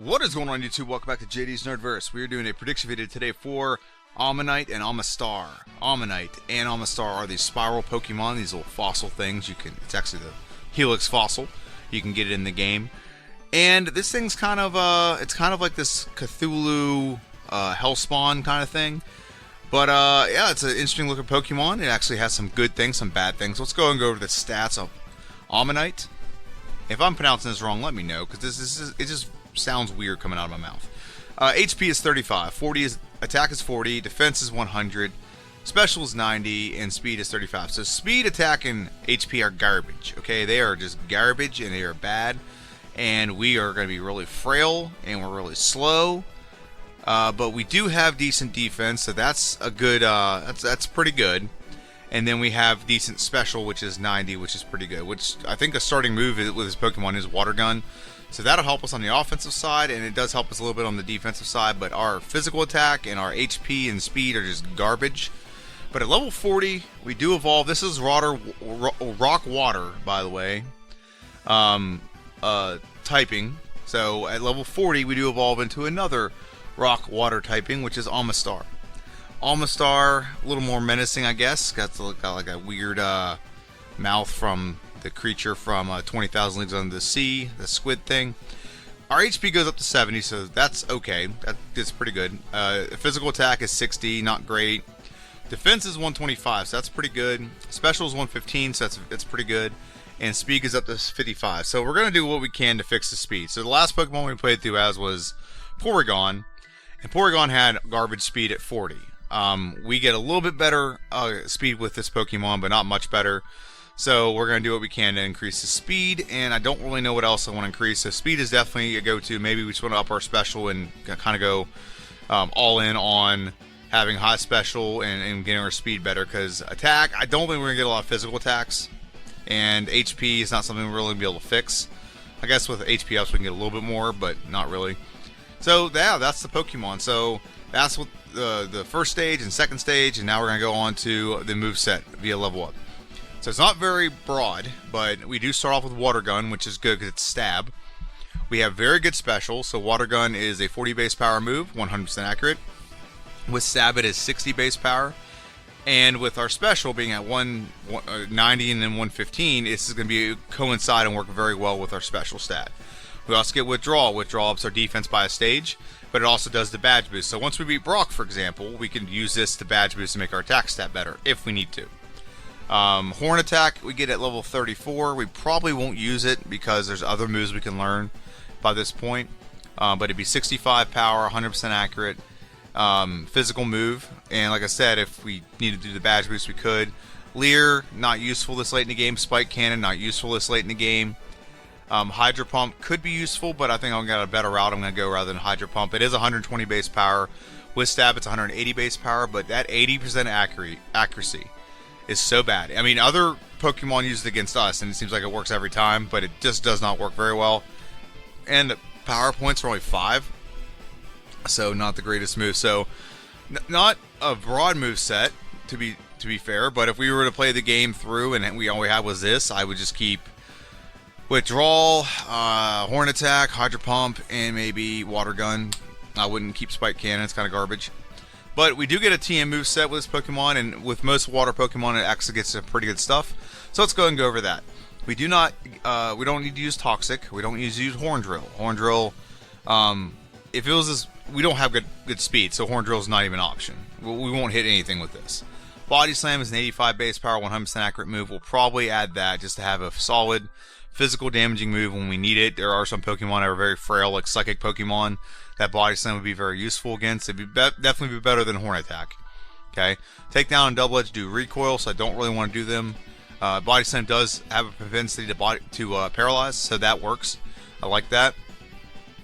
What is going on YouTube? Welcome back to JD's Nerdverse. We are doing a prediction video today for Omanyte and Omastar. Omanyte and Omastar are these spiral Pokemon, these little fossil things. It's actually the Helix fossil. You can get it in the game. And this thing's kind of like this Cthulhu Hellspawn kind of thing. But yeah, it's an interesting looking Pokemon. It actually has some good things, some bad things. Let's go and go over the stats of Omanyte. If I'm pronouncing this wrong, let me know, because it just sounds weird coming out of my mouth. HP is 35, 40 is attack is 40, defense is 100, special is 90, and speed is 35. So speed, attack, and HP are garbage. Okay, they are just garbage and they are bad, and we are going to be really frail and we're really slow. But we do have decent defense, so that's a good. That's pretty good. And then we have decent special, which is 90, which is pretty good. Which I think a starting move with this Pokemon is Water Gun. So that'll help us on the offensive side, and it does help us a little bit on the defensive side, but our physical attack and our HP and speed are just garbage. But at level 40, we do evolve. This is Rock Water, by the way, typing. So at level 40, we do evolve into another Rock Water typing, which is Omastar. Omastar, a little more menacing, I guess. Got like a weird mouth from the creature from 20,000 Leagues Under the Sea, the squid thing. Our HP goes up to 70, so that's okay. That's pretty good. Physical attack is 60, not great. Defense is 125, so that's pretty good. Special is 115, so that's pretty good. And speed is up to 55. So we're going to do what we can to fix the speed. So the last Pokemon we played through as was Porygon, and Porygon had garbage speed at 40. We get a little bit better speed with this Pokemon, but not much better. So we're going to do what we can to increase the speed, and I don't really know what else I want to increase. So speed is definitely a go-to. Maybe we just want to up our special and kind of go all in on having high special and getting our speed better. Because attack, I don't think we're going to get a lot of physical attacks, and HP is not something we're really going to be able to fix. I guess with HP ups we can get a little bit more, but not really. So yeah, that's the Pokemon. So that's what the first stage and second stage, and now we're going to go on to the moveset via level up. So it's not very broad, but we do start off with Water Gun, which is good because it's stab. We have very good special, so Water Gun is a 40 base power move, 100% accurate. With stab it is 60 base power. And with our special being at 190 and then 115, this is going to be coincide and work very well with our special stat. We also get Withdrawal. Withdrawal ups our defense by a stage, but it also does the badge boost. So once we beat Brock, for example, we can use this to badge boost to make our attack stat better, if we need to. Horn Attack we get at level 34. We probably won't use it because there's other moves we can learn by this point. But it'd be 65 power, 100% accurate, physical move. And like I said, if we need to do the badge boost, we could. Leer, not useful this late in the game. Spike Cannon, not useful this late in the game. Hydro Pump could be useful, but I think I've got a better route I'm going to go rather than Hydro Pump. It is 120 base power. With Stab, it's 180 base power, but that 80% accuracy is so bad. I mean, other Pokemon use it against us, and it seems like it works every time, but it just does not work very well. And the power points are only 5, so not the greatest move. So, not a broad move set, to be fair, but if we were to play the game through and all we had was this, I would just keep Withdrawal, Horn Attack, Hydro Pump, and maybe Water Gun. I wouldn't keep Spike Cannon, it's kind of garbage. But we do get a TM move set with this Pokemon, and with most water Pokemon, it actually gets some pretty good stuff. So let's go ahead and go over that. We don't need to use Toxic. We don't need to use Horn Drill. Horn Drill, if it was this, we don't have good speed, so Horn Drill is not even an option. We won't hit anything with this. Body Slam is an 85 base power, 100% accurate move. We'll probably add that just to have a solid physical damaging move when we need it. There are some Pokemon that are very frail, like Psychic Pokemon, that Body Slam would be very useful against. It'd definitely be better than Horn Attack. Okay, Takedown and Double Edge do recoil, so I don't really want to do them. Body Slam does have a propensity to paralyze, so that works. I like that.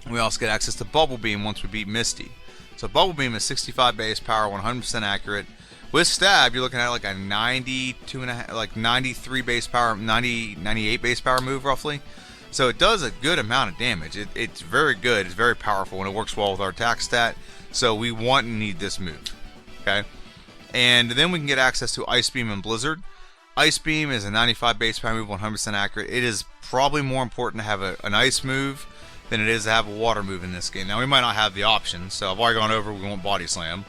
We also get access to Bubble Beam once we beat Misty. So Bubble Beam is 65 base power, 100% accurate. With Stab, you're looking at like a 93 base power, 98 base power move roughly. So it does a good amount of damage. It's very good. It's very powerful, and it works well with our attack stat. So we want and need this move. Okay, and then we can get access to Ice Beam and Blizzard. Ice Beam is a 95 base power move, 100% accurate. It is probably more important to have an ice move than it is to have a water move in this game. Now, we might not have the option, so I've already gone over, we want Body Slam.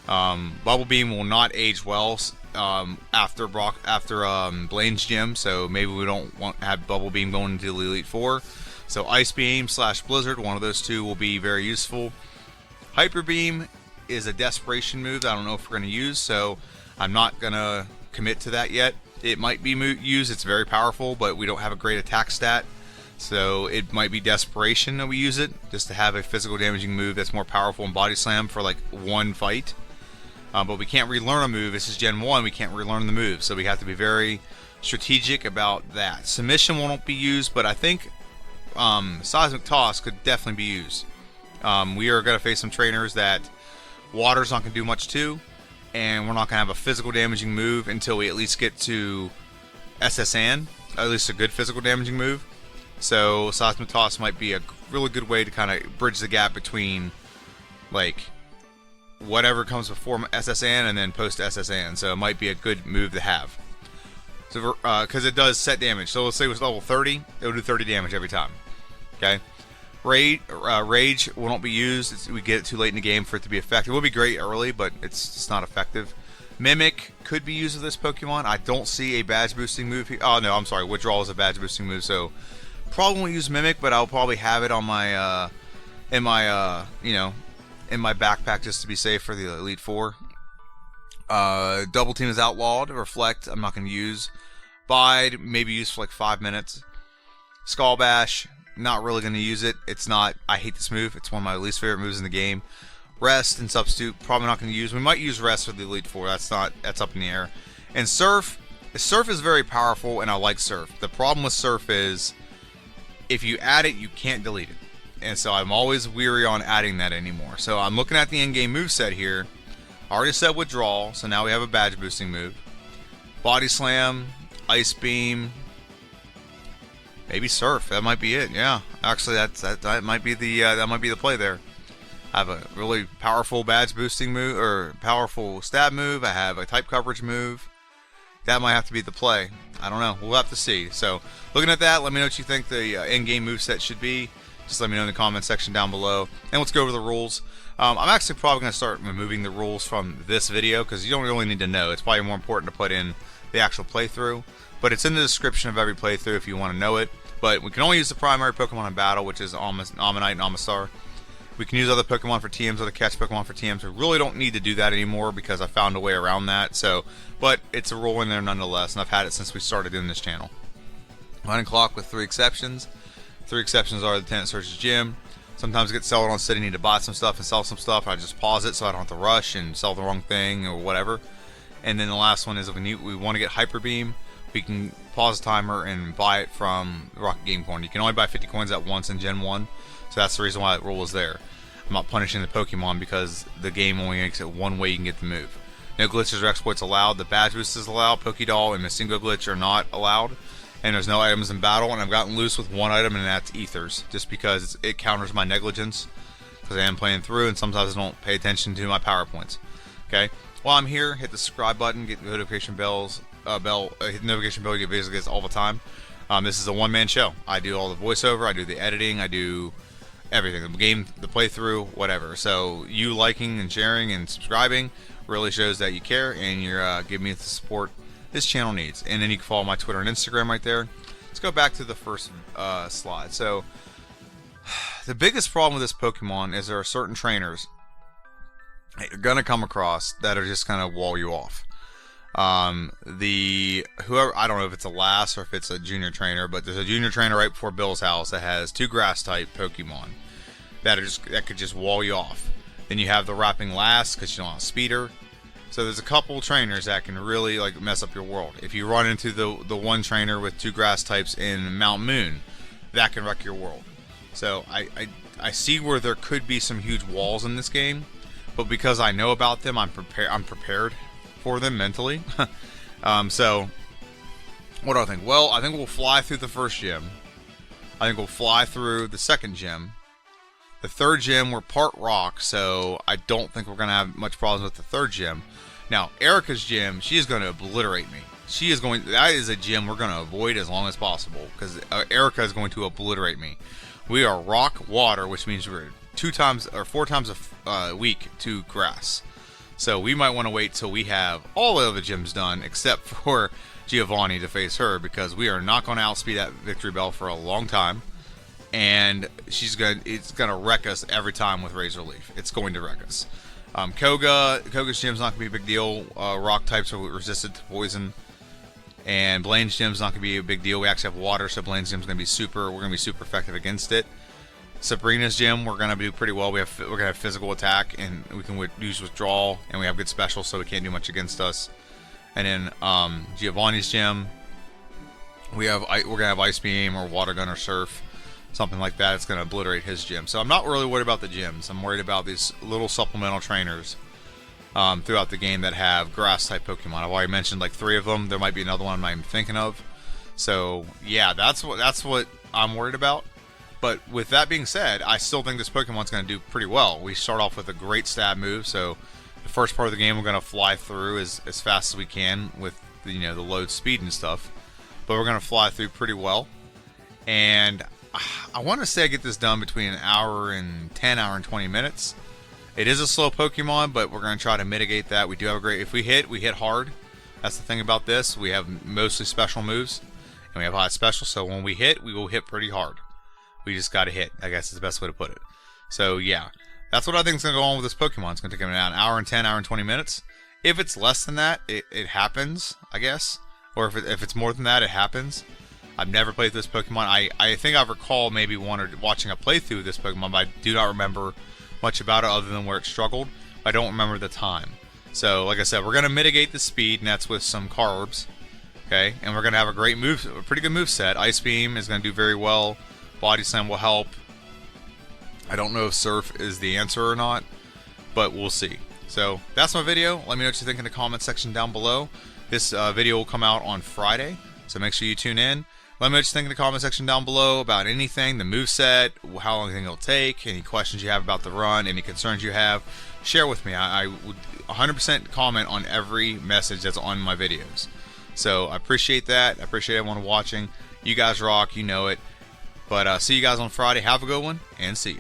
Bubble Beam will not age well after Blaine's gym, so maybe we don't want to have Bubble Beam going into the Elite Four. So Ice Beam / Blizzard, one of those two will be very useful. Hyper Beam is a desperation move that I don't know if we're going to use, so I'm not going to commit to that yet. It might be used, it's very powerful, but we don't have a great attack stat, so it might be desperation that we use it, just to have a physical damaging move that's more powerful in Body Slam for like one fight. But we can't relearn a move. This is Gen 1, we can't relearn the move, so we have to be very strategic about that. Submission won't be used, but I think Seismic Toss could definitely be used. We are going to face some trainers that water's not going to do much to, and we're not going to have a physical damaging move until we at least get to SSN, at least a good physical damaging move. So Seismic Toss might be a really good way to kind of bridge the gap between like whatever comes before SSN and then post SSN. So it might be a good move to have. So because it does set damage. So let's say it was level 30, it will do 30 damage every time. Okay. Rage won't be used. We get it too late in the game for it to be effective. It will be great early, but it's just not effective. Mimic could be used with this Pokemon. I don't see a badge boosting move here. Oh no, I'm sorry. Withdrawal is a badge boosting move, so probably won't use Mimic, but I'll probably have it on my in my backpack just to be safe for the Elite Four. Double Team is outlawed. Reflect, I'm not going to use. Bide, maybe use for like 5 minutes. Skull Bash, not really going to use it. It's not. I hate this move. It's one of my least favorite moves in the game. Rest and Substitute, probably not going to use. We might use Rest for the Elite Four. That's up in the air. And Surf is very powerful, and I like Surf. The problem with Surf is if you add it, you can't delete it. And so I'm always weary on adding that anymore. So I'm looking at the in-game moveset here. I already said Withdrawal, so now we have a badge boosting move. Body Slam, Ice Beam, maybe Surf. That might be it. Yeah, actually, that might be the play there. I have a really powerful badge boosting move or powerful stab move. I have a type coverage move. That might have to be the play. I don't know. We'll have to see. So looking at that, let me know what you think the in-game moveset should be. Just let me know in the comment section down below. And let's go over the rules. I'm actually probably going to start removing the rules from this video because you don't really need to know. It's probably more important to put in the actual playthrough. But it's in the description of every playthrough if you want to know it. But we can only use the primary Pokemon in battle, which is Omanyte and Omastar. We can use other Pokemon for TMs, other catch Pokemon for TMs. We really don't need to do that anymore because I found a way around that. So, but it's a rule in there nonetheless, and I've had it since we started doing this channel. Running clock with 3 exceptions. 3 exceptions are the Tenant Searches Gym. Sometimes I get sold on City, need to buy some stuff and sell some stuff. I just pause it so I don't have to rush and sell the wrong thing or whatever. And then the last one is if we want to get Hyper Beam, we can pause the timer and buy it from Rocket Game Corner. You can only buy 50 coins at once in Gen 1. So that's the reason why that rule is there. I'm not punishing the Pokemon because the game only makes it one way you can get the move. No glitches or exploits allowed. The badge boost is allowed. Pokédoll and Mistingo glitch are not allowed. And there's no items in battle. And I've gotten loose with one item, and that's Ethers. Just because it counters my negligence. Because I am playing through, and sometimes I don't pay attention to my power points. Okay. While I'm here, hit the subscribe button. Get the notification bells. Hit the notification bell. You get basically this all the time. This is a one-man show. I do all the voiceover. I do the editing. I do everything, the game, the playthrough, whatever. So you liking and sharing and subscribing really shows that you care and you're giving me the support this channel needs. And then you can follow my Twitter and Instagram right there. Let's go back to the first slide. So the biggest problem with this Pokemon is there are certain trainers that you're gonna come across that are just gonna wall you off. Whoever, I don't know if it's a lass or if it's a junior trainer, but there's a junior trainer right before Bill's house that has 2 grass type Pokemon that could just wall you off. Then you have the wrapping lass because you don't have a speeder. So there's a couple trainers that can really like mess up your world. If you run into the one trainer with 2 grass types in Mount Moon, that can wreck your world. So I see where there could be some huge walls in this game, but because I know about them, I'm prepared for them mentally. So what do I think? Well, I think we'll fly through the first gym. I think we'll fly through the second gym. The third gym, we're part rock, so I don't think we're going to have much problems with the third gym. Now, Erica's gym, she is going to obliterate me. she is going. That is a gym we're going to avoid as long as possible because Erica is going to obliterate me. We are rock water, which means we're 2 times or 4 times a week to grass. So we might want to wait till we have all of the gyms done except for Giovanni to face her, because we are not going to outspeed that victory bell for a long time, and it's gonna wreck us every time with Razor Leaf. It's going to wreck us. Koga's gym's not gonna be a big deal. Rock types are resistant to poison, and Blaine's gym's not gonna be a big deal. We actually have water, so Blaine's gym's gonna be super. We're gonna be super effective against it. Sabrina's gym, we're gonna do pretty well. We're gonna have physical attack, and we can use withdrawal, and we have good specials, so it can't do much against us. And then Giovanni's gym, we're gonna have ice beam or water gun or surf, something like that. It's gonna obliterate his gym. So I'm not really worried about the gyms. I'm worried about these little supplemental trainers throughout the game that have grass type Pokemon. I've already mentioned like 3 of them. There might be another one I'm not even thinking of. So yeah, that's what I'm worried about. But with that being said, I still think this Pokemon's going to do pretty well. We start off with a great stab move, so the first part of the game we're going to fly through as fast as we can with the load speed and stuff. But we're going to fly through pretty well. And I want to say I get this done between an hour and 10, hour and 20 minutes. It is a slow Pokemon, but we're going to try to mitigate that. We do have a great... If we hit hard. That's the thing about this. We have mostly special moves, and we have high special, so when we hit, we will hit pretty hard. We just got to hit, I guess is the best way to put it. So yeah, that's what I think is going to go on with this Pokemon. It's going to take him an hour and 10, hour and 20 minutes. If it's less than that, it happens, I guess. Or if it's more than that, it happens. I've never played this Pokemon. I think I recall maybe watching a playthrough of this Pokemon, but I do not remember much about it other than where it struggled. I don't remember the time. So like I said, we're going to mitigate the speed, and that's with some carbs. Okay, and we're going to have a pretty good move set. Ice Beam is going to do very well. Body Slam will help. I don't know if Surf is the answer or not, but we'll see. So that's my video. Let me know what you think in the comment section down below. This video will come out on Friday, so make sure you tune in. Let me know what you think in the comment section down below about anything, the moveset, how long you think it'll take, any questions you have about the run, any concerns you have. Share with me. I would 100% comment on every message that's on my videos. So I appreciate that. I appreciate everyone watching. You guys rock. You know it. But see you guys on Friday. Have a good one, and see ya.